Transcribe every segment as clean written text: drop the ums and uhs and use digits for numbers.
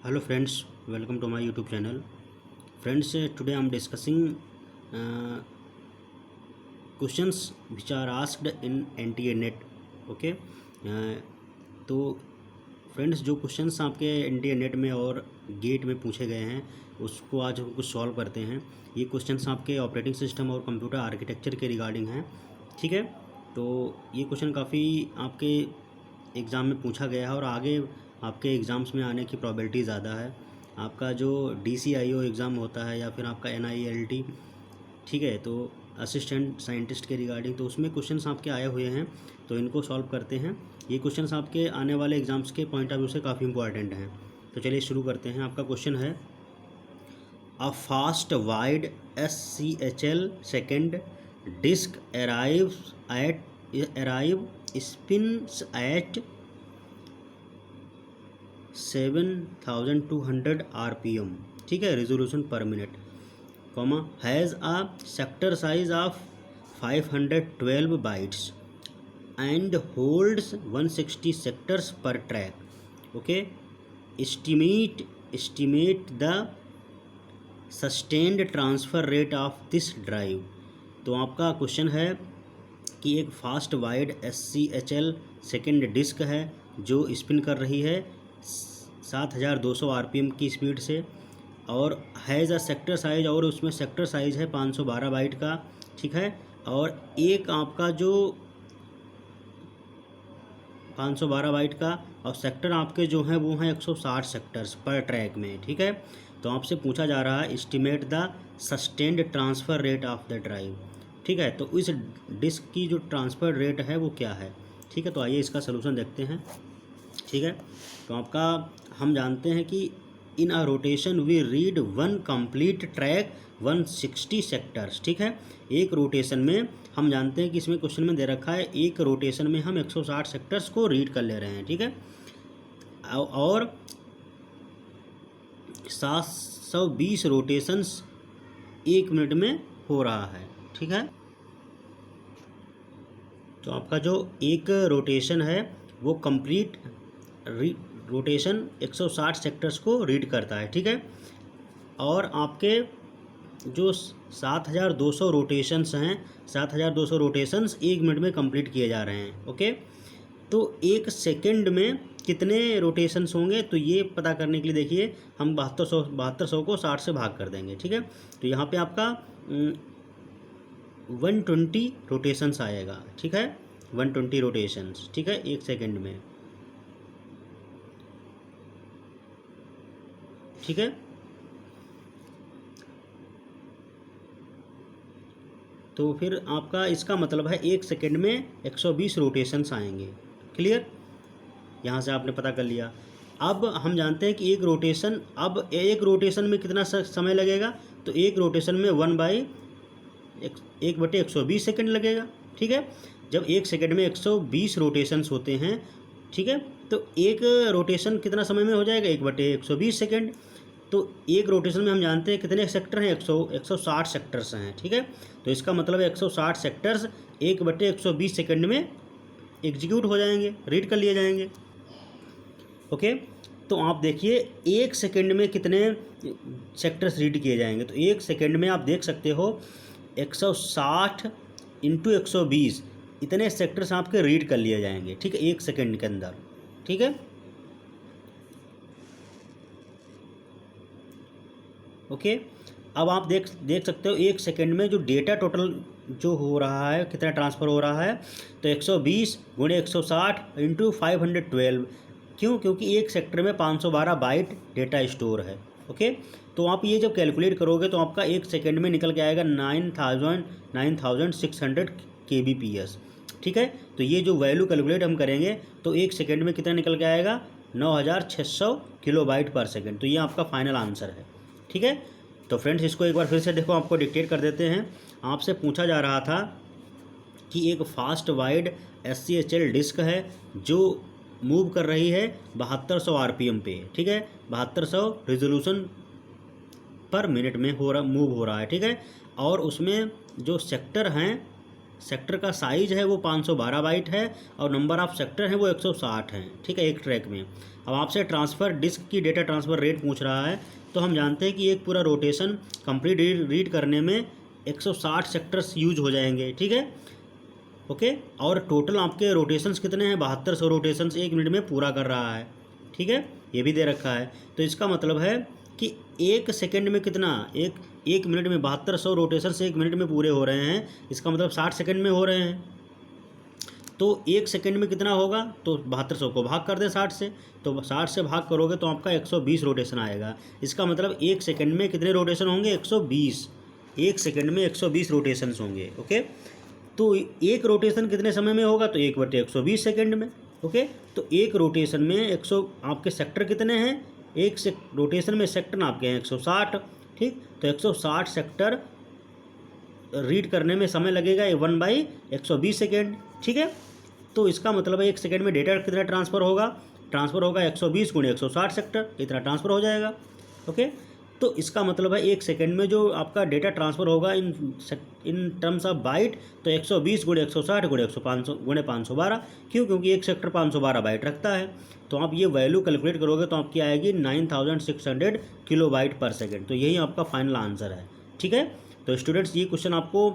Hello friends, welcome to my YouTube channel. Friends, today I am discussing questions which are asked in NTA NET. Okay, तो friends जो questions आपके NTA NET में और gate में पूछे गए हैं उसको आज हम कुछ सॉल्व करते हैं। ये क्वेश्चंस आपके ऑपरेटिंग सिस्टम और कंप्यूटर आर्किटेक्चर के रिगार्डिंग हैं। ठीक है, तो ये क्वेश्चन काफ़ी आपके एग्ज़ाम में पूछा गया है और आगे आपके एग्ज़ाम्स में आने की प्रोबेबिलिटी ज़्यादा है। आपका जो DCIO एग्ज़ाम होता है या फिर आपका NILT, ठीक है, तो असिस्टेंट साइंटिस्ट के रिगार्डिंग, तो उसमें क्वेश्चंस आपके आए हुए हैं, तो इनको सॉल्व करते हैं। ये क्वेश्चंस आपके आने वाले एग्ज़ाम्स के पॉइंट ऑफ व्यू से काफ़ी इंपॉर्टेंट हैं। तो चलिए शुरू करते हैं। आपका क्वेश्चन है a fast wide SCHL second disk arrive spins at 7200 RPM, ठीक है, resolution per minute, comma, has a sector size of 512 bytes and holds 160 sectors per track. Okay, estimate the sustained transfer rate of this drive. तो आपका question है कि एक fast wide SCHL second disk है जो spin कर रही है 7200 RPM की स्पीड से, और हैज़ अ सेक्टर साइज, और उसमें सेक्टर साइज है 512 बाइट का, ठीक है, और एक आपका जो 512 बाइट का और सेक्टर आपके जो हैं वो हैं 160 सेक्टर्स पर ट्रैक में, ठीक है। तो आपसे पूछा जा रहा है estimate the sustained transfer rate of the drive, ठीक है। तो इस डिस्क की जो ट्रांसफ़र रेट है वो क्या है, ठीक है। तो आइए इसका सलूशन देखते हैं, ठीक है। तो आपका हम जानते हैं कि in a rotation we read one complete track 160 sectors, ठीक है। एक रोटेशन में हम जानते हैं कि इसमें क्वेश्चन में दे रखा है एक रोटेशन में हम 160 सेक्टर्स को रीड कर ले रहे हैं, ठीक है, और 720 रोटेशंस 1 मिनट में हो रहा है, ठीक है। तो आपका जो एक रोटेशन है वो कंप्लीट रोटेशन 160 सेक्टर्स को रीड करता है, ठीक है, और आपके जो 7200 रोटेशंस हैं, 7200 रोटेशंस 1 मिनट में कंप्लीट किए जा रहे हैं। ओके, तो एक सेकंड में कितने रोटेशंस होंगे, तो ये पता करने के लिए देखिए हम 7200 को 60 से भाग कर देंगे, ठीक है। तो यहाँ पे आपका 120 रोटेशंस आएगा, ठीक है, 120 रोटेशंस, ठीक है, एक सेकंड में, ठीक है। तो फिर आपका इसका मतलब है एक सेकंड में 120 रोटेशंस आएंगे। क्लियर, यहाँ से आपने पता कर लिया। अब हम जानते हैं कि अब एक रोटेशन में कितना समय लगेगा, तो एक रोटेशन में 1/120 सेकंड लगेगा, ठीक है। जब एक सेकंड में 120 रोटेशंस होते हैं, ठीक है, तो एक रोटेशन कितना समय में हो जाएगा, 1/120 सेकंड। तो एक रोटेशन में हम जानते हैं कितने सेक्टर हैं, 160 सेक्टर्स हैं, ठीक है। तो इसका मतलब है 160 सेक्टर्स 1/120 सेकंड में एग्जीक्यूट हो जाएंगे, रीड कर लिए जाएंगे। ओके, तो आप देखिए एक सेकंड में कितने सेक्टर्स रीड किए जाएंगे, तो एक सेकंड में आप देख सकते हो 160 इंटू 120 इतने सेक्टर्स आपके रीड कर लिए जाएंगे, ठीक है, एक सेकंड के अंदर, ठीक है। ओके, अब आप देख सकते हो एक सेकंड में जो डेटा टोटल जो हो रहा है, कितना ट्रांसफ़र हो रहा है, तो 120 गुणे 160 इंटू 512, क्यों, क्योंकि एक सेक्टर में 512 बाइट डेटा स्टोर है। ओके, तो आप ये जब कैलकुलेट करोगे तो आपका एक सेकंड में निकल के आएगा 9600 kbps, ठीक है। तो ये जो वैल्यू कैलकुलेट हम करेंगे तो एक सेकंड में कितना निकल के आएगा, 9600 किलोबाइट पर सेकंड। तो ये आपका फाइनल आंसर है, ठीक है। तो फ्रेंड्स इसको एक बार फिर से देखो, आपको डिक्टेट कर देते हैं। आपसे पूछा जा रहा था कि एक फास्ट वाइड SCHL डिस्क है जो मूव कर रही है 7200 RPM पे, ठीक है, 7200 रेजोल्यूशन पर मिनट में मूव हो रहा है, ठीक है, और उसमें जो सेक्टर हैं सेक्टर का साइज है वो 512 बाइट है और नंबर ऑफ सेक्टर हैं वो 160 हैं, ठीक है, एक ट्रैक में। अब आपसे ट्रांसफ़र डिस्क की डेटा ट्रांसफ़र रेट पूछ रहा है, तो हम जानते हैं कि एक पूरा रोटेशन कंप्लीट रीड करने में 160 सेक्टर्स यूज हो जाएंगे, ठीक है, ओके। और टोटल आपके रोटेशंस कितने हैं, 7200 रोटेशंस 1 मिनट में पूरा कर रहा है, ठीक है, ये भी दे रखा है। तो इसका मतलब है कि 1 सेकंड में कितना, एक मिनट में 7200 रोटेशंस 1 मिनट में पूरे हो रहे हैं, इसका मतलब 60 सेकंड में हो रहे हैं। तो 1 सेकंड में कितना होगा, तो 7200 को भाग कर दें 60 से, तो 60 से भाग करोगे तो आपका 120 रोटेशन आएगा। इसका मतलब 1 सेकंड में कितने रोटेशन होंगे, 120। 1 सेकंड में 120 रोटेशंस होंगे, ओके। तो एक रोटेशन कितने समय में होगा, तो 1/120 सेकंड में, ओके। तो एक रोटेशन में 100 आपके सेक्टर कितने हैं, एक से रोटेशन में सेक्टर आपके हैं 160, ठीक। तो 160 सेक्टर रीड करने में समय लगेगा 1/120 सेकेंड, ठीक है। तो इसका मतलब है 1 सेकेंड में डेटा कितना ट्रांसफ़र होगा, 120 × 160 सेक्टर, इतना ट्रांसफ़र हो जाएगा, ओके। तो इसका मतलब है 1 सेकेंड में जो आपका डेटा ट्रांसफ़र होगा इन टर्म्स ऑफ बाइट, तो 120 × 160 × 512, क्यों, क्योंकि एक सेक्टर 512 बाइट रखता है। तो आप ये वैल्यू कैलकुलेट करोगे तो आपकी आएगी 9600 किलोबाइट पर सेकेंड। तो यही आपका फाइनल आंसर है, ठीक है। तो स्टूडेंट्स ये क्वेश्चन आपको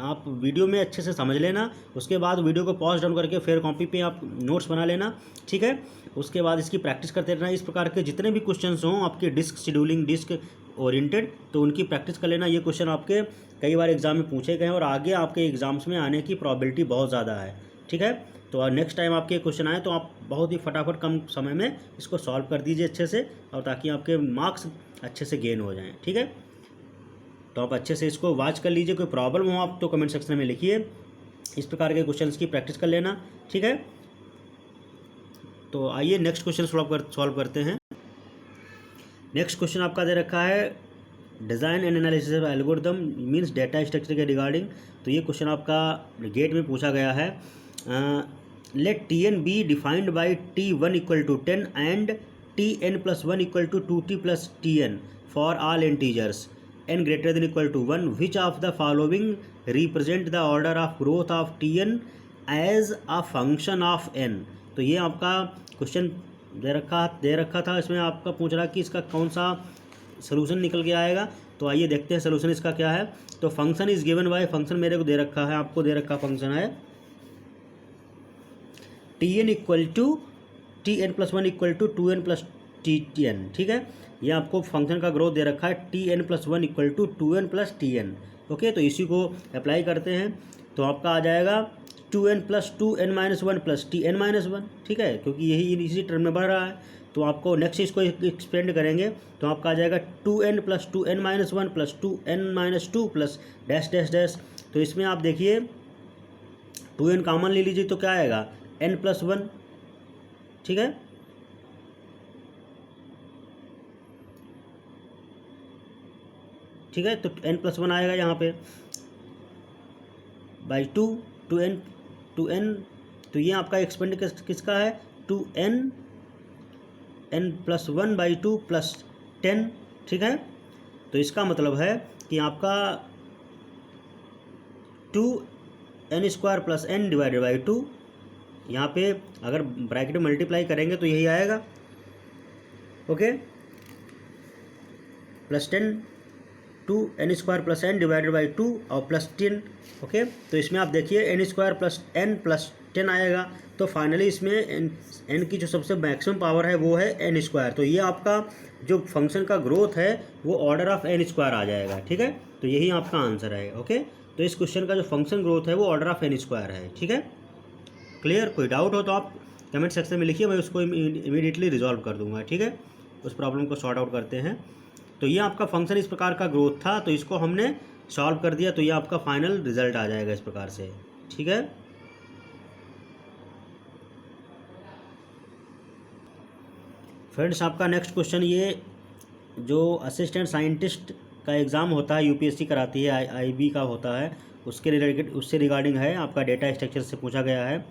आप वीडियो में अच्छे से समझ लेना, उसके बाद वीडियो को पॉज डाउन करके फिर कॉपी पे आप नोट्स बना लेना, ठीक है। उसके बाद इसकी प्रैक्टिस करते रहना। इस प्रकार के जितने भी क्वेश्चंस हों आपके डिस्क शेड्यूलिंग, डिस्क ओरिएंटेड, तो उनकी प्रैक्टिस कर लेना। ये क्वेश्चन आपके कई बार एग्जाम में पूछे गए हैं और आगे आपके एग्जाम्स में आने की प्रॉबिलिटी बहुत ज़्यादा है, ठीक है। तो नेक्स्ट टाइम आपके क्वेश्चन आए तो आप बहुत ही फटाफट कम समय में इसको सॉल्व कर दीजिए अच्छे से, और ताकि आपके मार्क्स अच्छे से गेन हो जाएँ, ठीक है। तो आप अच्छे से इसको वॉच कर लीजिए। कोई प्रॉब्लम हो आप तो कमेंट सेक्शन में लिखिए। इस प्रकार के क्वेश्चंस की प्रैक्टिस कर लेना, ठीक है। तो आइए नेक्स्ट क्वेश्चन सॉल्व करते हैं। नेक्स्ट क्वेश्चन आपका दे रखा है design and analysis of algorithm means data structure के रिगार्डिंग। तो ये क्वेश्चन आपका गेट में पूछा गया है। Let Tn be defined by T1 = 10 and Tn + 1 = 2T + Tn for all integers n greater than equal to 1, which of the following represent the order of growth of Tn as a function of n। तो ये आपका question दे रखा था। इसमें आपका पूछ रहा कि इसका कौन सा सोल्यूशन निकल के आएगा। तो आइए देखते हैं सोल्यूशन इसका क्या है। तो function is given by, function मेरे को दे रखा है, आपको दे रखा फंक्शन है Tn + 1 = 2n + Tn, ठीक है। ये आपको फंक्शन का ग्रोथ दे रखा है Tn + 1 = 2n + Tn, ओके। तो इसी को अप्लाई करते हैं तो आपका आ जाएगा 2n + 2n - 1 + Tn - 1, ठीक है, क्योंकि यही इसी टर्म में बढ़ रहा है। तो आपको नेक्स्ट इसको एक्सपेंड करेंगे तो आपका आ जाएगा 2n + 2n - 1 + 2n - 2 + dash dash dash. तो इसमें आप देखिए 2n कॉमन ले लीजिए तो क्या आएगा n + 1, ठीक है। ठीक है, तो n + 1 आएगा यहाँ पे बाई 2n। तो ये आपका एक्सपेंड किसका है 2n n + 1 / 2 + 10, ठीक है। तो इसका मतलब है कि आपका 2n² + n / 2, यहाँ पे अगर ब्रैकेट में मल्टीप्लाई करेंगे तो यही आएगा, ओके, +10 2n² + n / 2 और +10, ओके। तो इसमें आप देखिए n² + n + 10 आएगा। तो फाइनली इसमें n की जो सबसे मैक्सिमम पावर है वो है n²। तो ये आपका जो फंक्शन का ग्रोथ है वो ऑर्डर ऑफ n² आ जाएगा, ठीक है। तो यही आपका आंसर है, ओके। तो इस क्वेश्चन का जो फंक्शन ग्रोथ है वो ऑर्डर ऑफ n² है, ठीक है। क्लियर? कोई डाउट हो तो आप कमेंट सेक्शन में लिखिए, मैं उसको इमीडिएटली रिजॉल्व कर दूंगा, ठीक है। उस प्रॉब्लम को सॉर्ट आउट करते हैं। तो ये आपका फंक्शन इस प्रकार का ग्रोथ था, तो इसको हमने सॉल्व कर दिया, तो ये आपका फाइनल रिजल्ट आ जाएगा इस प्रकार से, ठीक है। फ्रेंड्स आपका नेक्स्ट क्वेश्चन, ये जो असिस्टेंट साइंटिस्ट का एग्ज़ाम होता है यूपीएससी कराती है, आईबी का होता है, उससे रिगार्डिंग है, आपका डेटा स्ट्रक्चर से पूछा गया है।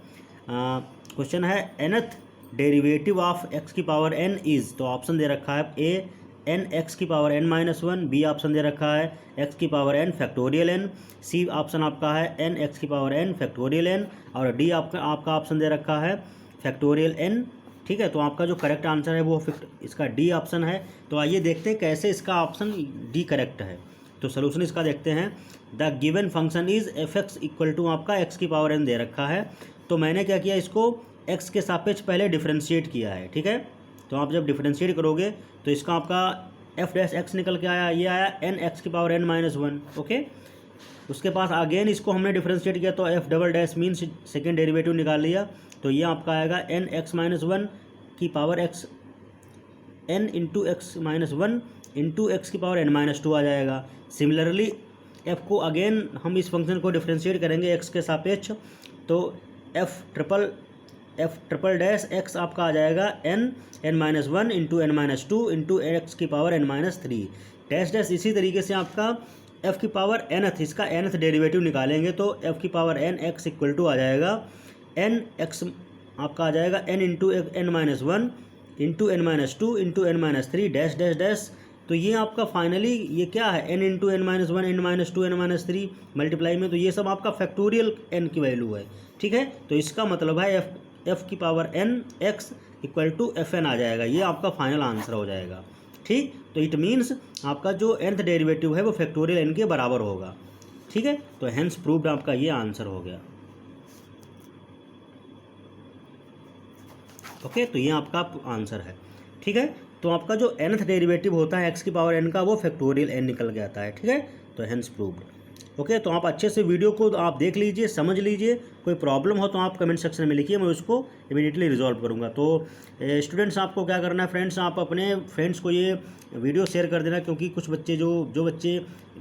क्वेश्चन है nth derivative of x⁴n is. तो ऑप्शन दे रखा है A एन एक्स की power N minus one, B option दे रखा है एक्स की power n factorial n, C option आपका है एन एक्स की पावर एन फैक्टोरियल एन, और डी आपका ऑप्शन दे रखा है फैक्टोरियल एन। ठीक है, तो आपका जो करेक्ट आंसर है वो इसका डी ऑप्शन है। तो आइए देखते हैं कैसे इसका ऑप्शन डी करेक्ट है। तो सोल्यूशन इसका देखते हैं। The given function is F X equal to आपका एक्स की पावर एन दे रखा है। तो मैंने क्या किया, इसको एक्स के सापेक्ष पहले डिफ्रेंशिएट किया है। ठीक है, तो आप जब डिफ्रेंशिएट करोगे तो इसका आपका एफ डैश एक्स निकल के आया, ये आया एन एक्स की power N minus one. Okay, उसके पास अगेन इसको हमने डिफ्रेंशिएट किया तो F double dash mean second derivative निकाल लिया, तो ये आपका आएगा एन एक्स माइनस वन की power X N into X minus one into x की पावर एन माइनस टू आ जाएगा। सिमिलरली एफ को अगेन हम इस फंक्शन को डिफ्रेंशिएट करेंगे एक्स के सापेक्ष, तो एफ ट्रिपल डैश एक्स आपका आ जाएगा n minus one into N minus two into x की power N minus three dash dash. इसी तरीके से आपका एफ की पावर एनथ, इसका एनथ डेरिवेटिव निकालेंगे तो एफ की power n x equal to आ जाएगा एन एक्स आपका आ जाएगा n into N minus one into N minus two into N minus three dash dash dash. तो ये आपका फाइनली ये क्या है, N into N minus one N minus two N minus three multiply में, तो ये सब आपका फैक्टोरियल एन की वैल्यू है। ठीक है, तो इसका मतलब है एफ की power n x equal to f n आ जाएगा, ये आपका फाइनल आंसर हो जाएगा। ठीक, तो इट मीन्स आपका जो nth डेरिवेटिव है वो फैक्टोरियल एन के बराबर होगा। ठीक है, तो हेंस प्रूव्ड आपका ये आंसर हो गया। ओके, तो ये आपका आंसर है। ठीक है, तो आपका जो nth डेरिवेटिव होता है एक्स की पावर एन का वो फैक्टोरियल एन निकल के आता है। ठीक है, तो हेंस प्रूव्ड। ओके, तो आप अच्छे से वीडियो को आप देख लीजिए, समझ लीजिए, कोई प्रॉब्लम हो तो आप कमेंट सेक्शन में लिखिए, मैं उसको इमीडिएटली रिजॉल्व करूँगा। तो स्टूडेंट्स आपको क्या करना है, फ्रेंड्स आप अपने फ्रेंड्स को ये वीडियो शेयर कर देना, क्योंकि कुछ बच्चे जो बच्चे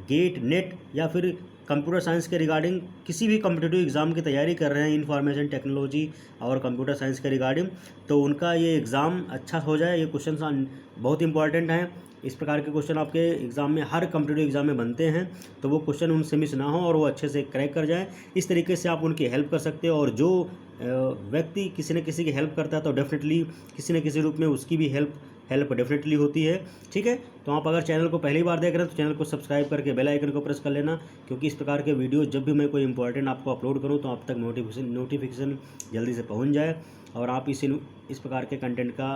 गेट नेट या फिर कंप्यूटर साइंस के रिगार्डिंग किसी भी कॉम्पिटिटिव एग्ज़ाम की तैयारी कर रहे हैं, इंफॉर्मेशन टेक्नोलॉजी और कंप्यूटर साइंस के रिगार्डिंग, तो उनका ये एग्ज़ाम अच्छा हो जाए। ये क्वेश्चन बहुत इंपॉर्टेंट हैं, इस प्रकार के क्वेश्चन आपके एग्ज़ाम में हर कॉम्पिटिटिव एग्ज़ाम में बनते हैं, तो वो क्वेश्चन उनसे मिस ना हो और वो अच्छे से क्रैक कर जाएं। इस तरीके से आप उनकी हेल्प कर सकते हो, और जो व्यक्ति किसी न किसी की हेल्प करता है तो डेफिनेटली किसी न किसी रूप में उसकी भी हेल्प डेफिनेटली होती है। ठीक है, तो आप अगर चैनल को पहली बार देख रहे हैं तो चैनल को सब्सक्राइब करके बेल आइकन को प्रेस कर लेना, क्योंकि इस प्रकार के वीडियो जब भी मैं कोई इंपॉर्टेंट आपको अपलोड करूं तो आप तक नोटिफिकेशन जल्दी से पहुंच जाए, और आप इस प्रकार के कंटेंट का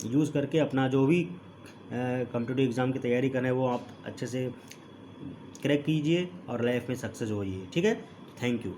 यूज़ करके अपना जो भी कॉम्पिटिटिव एग्ज़ाम की तैयारी करना है वो आप अच्छे से क्रैक कीजिए और लाइफ में सक्सेस होइए। ठीक है, थैंक यू।